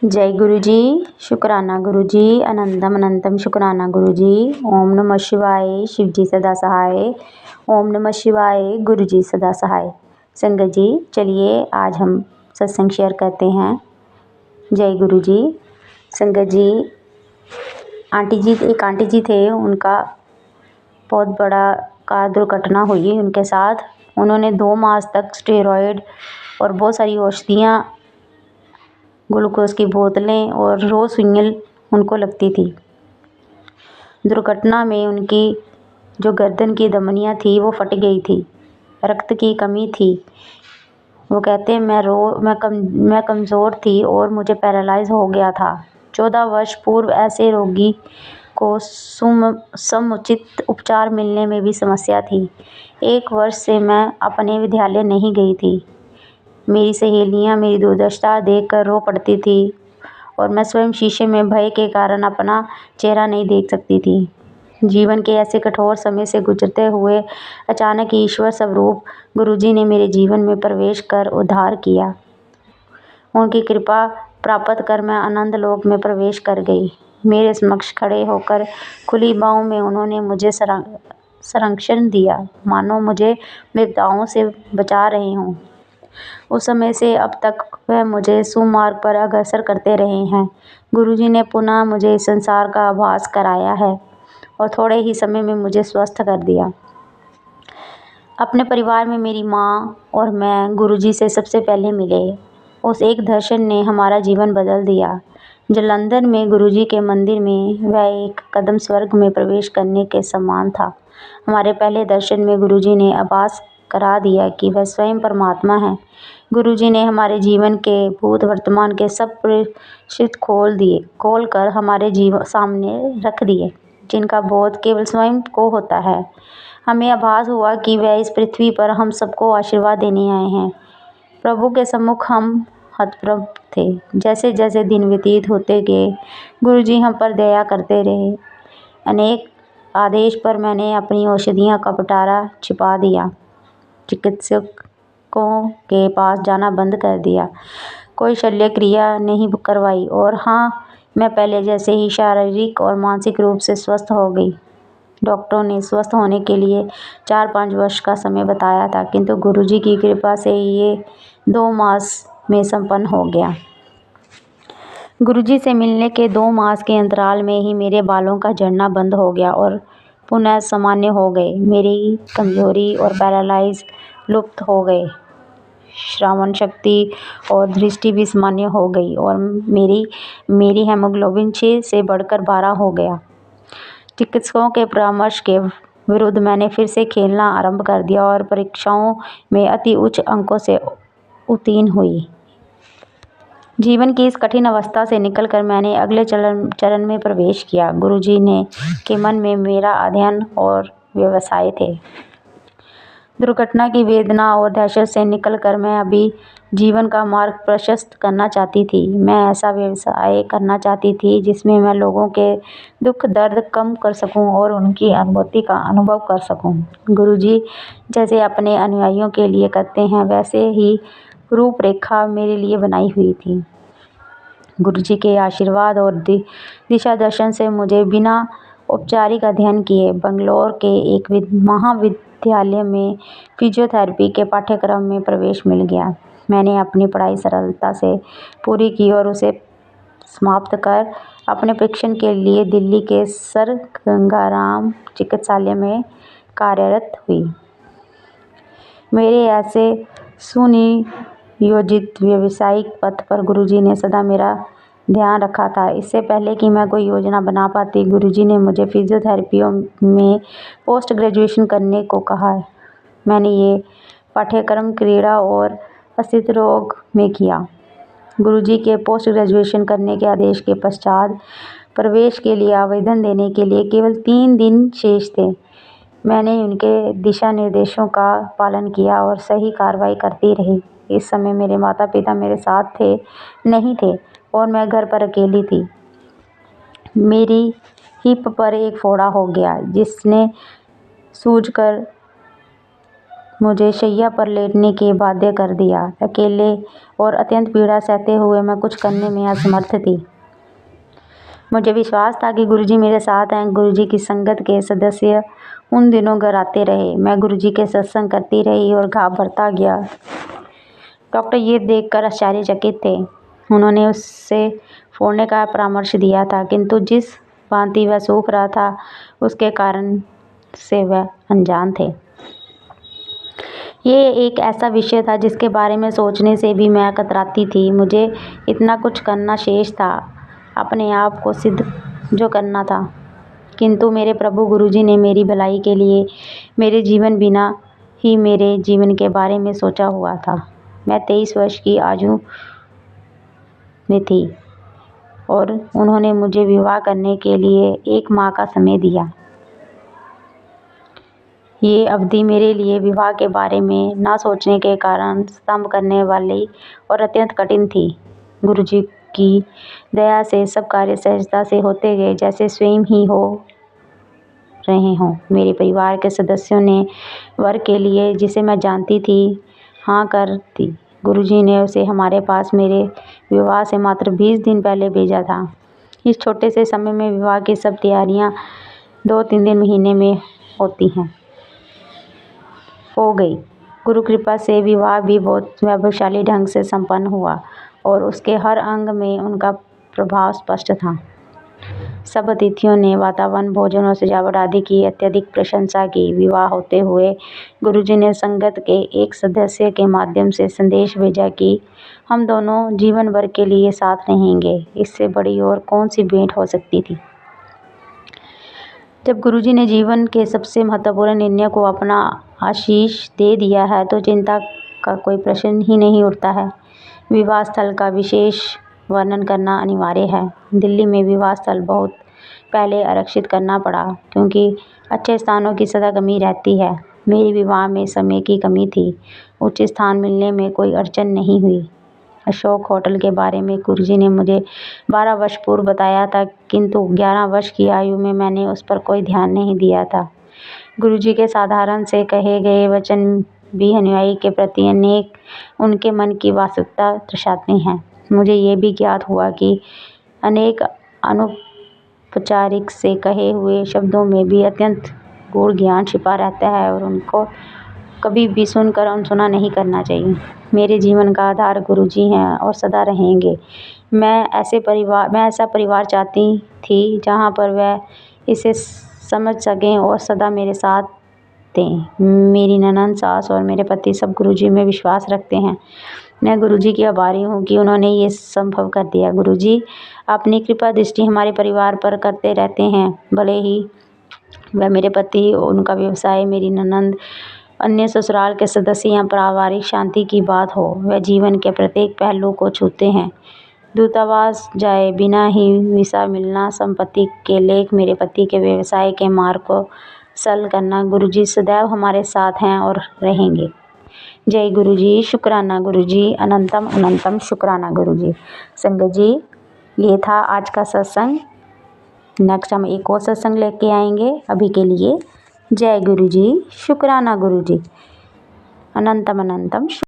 जय गुरु जी। शुक्राना गुरु जी। अनंतम अनंतम शुक्राना गुरु जी। ओम नमः शिवाय। शिव जी सदा सहाय। ओम नमः शिवाय। गुरु जी सदा सहाय। संगत जी, चलिए आज हम सत्संग शेयर करते हैं। जय गुरु जी। संगत जी, एक आंटी जी थे, उनका बहुत बड़ा कार दुर्घटना हुई उनके साथ। उन्होंने 2 मास तक स्टेरॉयड और बहुत सारी औषधियाँ, ग्लूकोज की बोतलें और रोज़ सुइयाँ उनको लगती थी। दुर्घटना में उनकी जो गर्दन की धमनियाँ थी वो फट गई थी, रक्त की कमी थी। वो कहते हैं मैं कमज़ोर थी और मुझे पैरालाइज हो गया था। 14 वर्ष पूर्व ऐसे रोगी को समुचित उपचार मिलने में भी समस्या थी। 1 वर्ष से मैं अपने विद्यालय नहीं गई थी। मेरी सहेलियां मेरी दुर्दशा देखकर रो पड़ती थी और मैं स्वयं शीशे में भय के कारण अपना चेहरा नहीं देख सकती थी। जीवन के ऐसे कठोर समय से गुजरते हुए अचानक ईश्वर स्वरूप गुरुजी ने मेरे जीवन में प्रवेश कर उद्धार किया। उनकी कृपा प्राप्त कर मैं आनंद लोक में प्रवेश कर गई। मेरे समक्ष खड़े होकर खुली बाहों में उन्होंने मुझे संरक्षण दिया, मानो मुझे विपदाओं से बचा रहे हों। उस समय से अब तक वह मुझे सुमार्ग पर अग्रसर करते रहे हैं। गुरुजी ने पुनः मुझे इस संसार का आभास कराया है और थोड़े ही समय में मुझे स्वस्थ कर दिया। अपने परिवार में मेरी माँ और मैं गुरुजी से सबसे पहले मिले। उस एक दर्शन ने हमारा जीवन बदल दिया। जालंधर में गुरुजी के मंदिर में वह एक कदम स्वर्ग में प्रवेश करने के समान था। हमारे पहले दर्शन में गुरुजी ने आभास करा दिया कि वह स्वयं परमात्मा है। गुरुजी ने हमारे जीवन के भूत वर्तमान के सब परिचित खोल कर हमारे सामने रख दिए, जिनका बोध केवल स्वयं को होता है। हमें आभास हुआ कि वह इस पृथ्वी पर हम सबको आशीर्वाद देने आए हैं। प्रभु के सम्मुख हम हतप्रभ थे। जैसे जैसे दिन व्यतीत होते गए, गुरुजी हम पर दया करते रहे। अनेक आदेश पर मैंने अपनी औषधियाँ का पिटारा छिपा दिया, चिकित्सकों के पास जाना बंद कर दिया, कोई शल्य क्रिया नहीं करवाई और हाँ, मैं पहले जैसे ही शारीरिक और मानसिक रूप से स्वस्थ हो गई। डॉक्टरों ने स्वस्थ होने के लिए 4-5 वर्ष का समय बताया था, किंतु गुरुजी की कृपा से ये 2 मास में संपन्न हो गया। गुरुजी से मिलने के 2 मास के अंतराल में ही मेरे बालों का झड़ना बंद हो गया और पुनः सामान्य हो गए। मेरी कमजोरी और पैरालाइज लुप्त हो गए। श्रवण शक्ति और दृष्टि भी सामान्य हो गई और मेरी हेमोग्लोबिन 6 से बढ़कर 12 हो गया। चिकित्सकों के परामर्श के विरुद्ध मैंने फिर से खेलना आरंभ कर दिया और परीक्षाओं में अति उच्च अंकों से उत्तीर्ण हुई। जीवन की इस कठिन अवस्था से निकलकर मैंने अगले चरण में प्रवेश किया। गुरुजी के मन में मेरा अध्ययन और व्यवसाय थे। दुर्घटना की वेदना और दहशत से निकलकर मैं अभी जीवन का मार्ग प्रशस्त करना चाहती थी। मैं ऐसा व्यवसाय करना चाहती थी जिसमें मैं लोगों के दुख दर्द कम कर सकूं और उनकी अनुभूति का अनुभव कर सकूं। गुरुजी जैसे अपने अनुयायियों के लिए करते हैं, वैसे ही रूपरेखा मेरे लिए बनाई हुई थी। गुरुजी के आशीर्वाद और दिशा दर्शन से मुझे बिना औपचारिक अध्ययन किए बंगलौर के एक महाविद्यालय में फिजियोथेरेपी के पाठ्यक्रम में प्रवेश मिल गया। मैंने अपनी पढ़ाई सरलता से पूरी की और उसे समाप्त कर अपने परीक्षण के लिए दिल्ली के सर गंगाराम चिकित्सालय में कार्यरत हुई। मेरे ऐसे सुनियोजित व्यावसायिक पथ पर गुरुजी ने सदा मेरा ध्यान रखा था। इससे पहले कि मैं कोई योजना बना पाती, गुरुजी ने मुझे फिजियोथेरेपी में पोस्ट ग्रेजुएशन करने को कहा। मैंने ये पाठ्यक्रम क्रीड़ा और अस्थिर रोग में किया। गुरुजी के पोस्ट ग्रेजुएशन करने के आदेश के पश्चात प्रवेश के लिए आवेदन देने के लिए केवल 3 दिन शेष थे। मैंने उनके दिशा निर्देशों का पालन किया और सही कार्रवाई करती रही। इस समय मेरे माता पिता मेरे साथ नहीं थे और मैं घर पर अकेली थी। मेरी हिप पर एक फोड़ा हो गया, जिसने सूजकर मुझे शैया पर लेटने के बाध्य कर दिया। अकेले और अत्यंत पीड़ा सहते हुए मैं कुछ करने में असमर्थ थी। मुझे विश्वास था कि गुरुजी मेरे साथ हैं। गुरुजी की संगत के सदस्य उन दिनों घर आते रहे। मैं गुरुजी के सत्संग करती रही और घाव बढ़ता गया। डॉक्टर ये देखकर आश्चर्यचकित थे। उन्होंने उससे फोड़ने का परामर्श दिया था, किंतु जिस भांति वह सूख रहा था उसके कारण से वह अनजान थे। ये एक ऐसा विषय था जिसके बारे में सोचने से भी मैं कतराती थी। मुझे इतना कुछ करना शेष था, अपने आप को सिद्ध जो करना था, किंतु मेरे प्रभु गुरुजी ने मेरी भलाई के लिए मेरे जीवन बिना ही मेरे जीवन के बारे में सोचा हुआ था। मैं 23 वर्ष की आयु में थी और उन्होंने मुझे विवाह करने के लिए 1 माह का समय दिया। ये अवधि मेरे लिए विवाह के बारे में ना सोचने के कारण स्तंभ करने वाली और अत्यंत कठिन थी। गुरुजी की दया से सब कार्य सहजता से होते गए, जैसे स्वयं ही हो रहे हों। मेरे परिवार के सदस्यों ने वर के लिए, जिसे मैं जानती थी, हाँ कर दी। गुरुजी ने उसे हमारे पास मेरे विवाह से मात्र 20 दिन पहले भेजा था। इस छोटे से समय में विवाह की सब तैयारियां 2-3 दिन महीने में हो गई। गुरु कृपा से विवाह भी बहुत वैभवशाली ढंग से संपन्न हुआ और उसके हर अंग में उनका प्रभाव स्पष्ट था। सब अतिथियों ने वातावरण, भोजन और सजावट आदि की अत्यधिक प्रशंसा की। विवाह होते हुए गुरुजी ने संगत के एक सदस्य के माध्यम से संदेश भेजा कि हम दोनों जीवन भर के लिए साथ रहेंगे। इससे बड़ी और कौन सी भेंट हो सकती थी। जब गुरुजी ने जीवन के सबसे महत्वपूर्ण निर्णय को अपना आशीष दे दिया है तो चिंता का कोई प्रश्न ही नहीं उठता है। विवाह स्थल का विशेष वर्णन करना अनिवार्य है। दिल्ली में विवाह स्थल बहुत पहले आरक्षित करना पड़ा, क्योंकि अच्छे स्थानों की सदा कमी रहती है। मेरे विवाह में समय की कमी थी। उच्च स्थान मिलने में कोई अड़चन नहीं हुई। अशोक होटल के बारे में गुरुजी ने मुझे 12 वर्ष पूर्व बताया था, किंतु 11 वर्ष की आयु में मैंने उस पर कोई ध्यान नहीं दिया था। गुरुजी के साधारण से कहे गए वचन भी अनुयायी के प्रति अनेक उनके मन की वास्तविकता दर्शाते हैं। मुझे ये भी ज्ञात हुआ कि अनेक अनौपचारिक से कहे हुए शब्दों में भी अत्यंत गूढ़ ज्ञान छिपा रहता है और उनको कभी भी सुनकर अनसुना नहीं करना चाहिए। मेरे जीवन का आधार गुरुजी हैं और सदा रहेंगे। मैं ऐसा परिवार चाहती थी जहाँ पर वह इसे समझ सकें और सदा मेरे साथ दें। मेरी ननद, सास और मेरे पति सब गुरुजी में विश्वास रखते हैं। मैं गुरुजी की आभारी हूँ कि उन्होंने ये संभव कर दिया। गुरुजी अपनी कृपा दृष्टि हमारे परिवार पर करते रहते हैं, भले ही वह मेरे पति, उनका व्यवसाय, मेरी ननद, अन्य ससुराल के सदस्य या पारिवारिक शांति की बात हो। वह जीवन के प्रत्येक पहलू को छूते हैं। दूतावास जाए बिना ही वीसा मिलना, संपत्ति के लेख, मेरे पति के व्यवसाय के मार्ग को सरल करना, गुरुजी सदैव हमारे साथ हैं और रहेंगे। जय गुरुजी, शुक्राना गुरुजी, अनंतम अनंतम शुक्राना गुरुजी। संगत जी, ये था आज का सत्संग। नेक्स्ट हम एक और सत्संग लेके आएंगे। अभी के लिए जय गुरुजी, शुक्राना गुरुजी, अनंतम अनंतम।